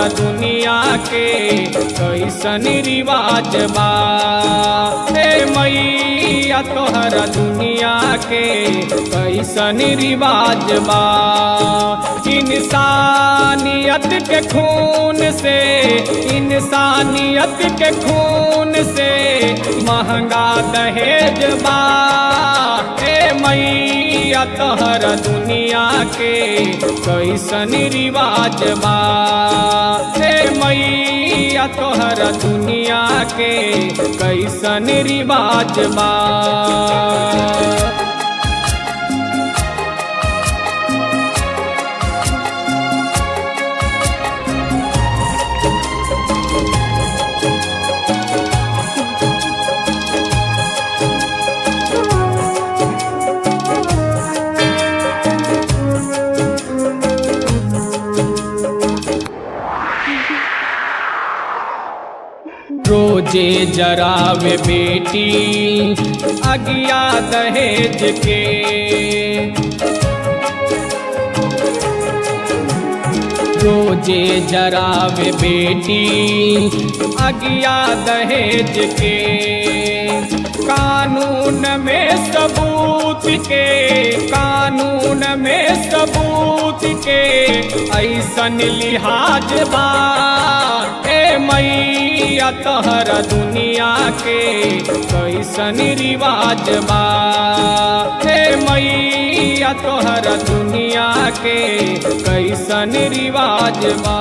दुनिया के कैसन रिवाज बा। हे मैया तोहर दुनिया के कैसन रिवाज बा। इंसानियत के खून से, इंसानियत के खून से महंगा दहेज बा। हे मैया तोहर दुनिया के कैसन रिवाज बा। हे मैया तोहर दुनिया के कैसन रिवाज बा। रोजे जरावे बेटी अगिया दहेज के। रोजे जरावे बेटी अगिया दहेज के। कानून में सबूत के, कानून में सबूत के ऐसन लिहाज बा। हे मैया तोहर दुनिया के कैसन रिवाज बा। हे मैया तोहर दुनिया के कैसन रिवाज बा।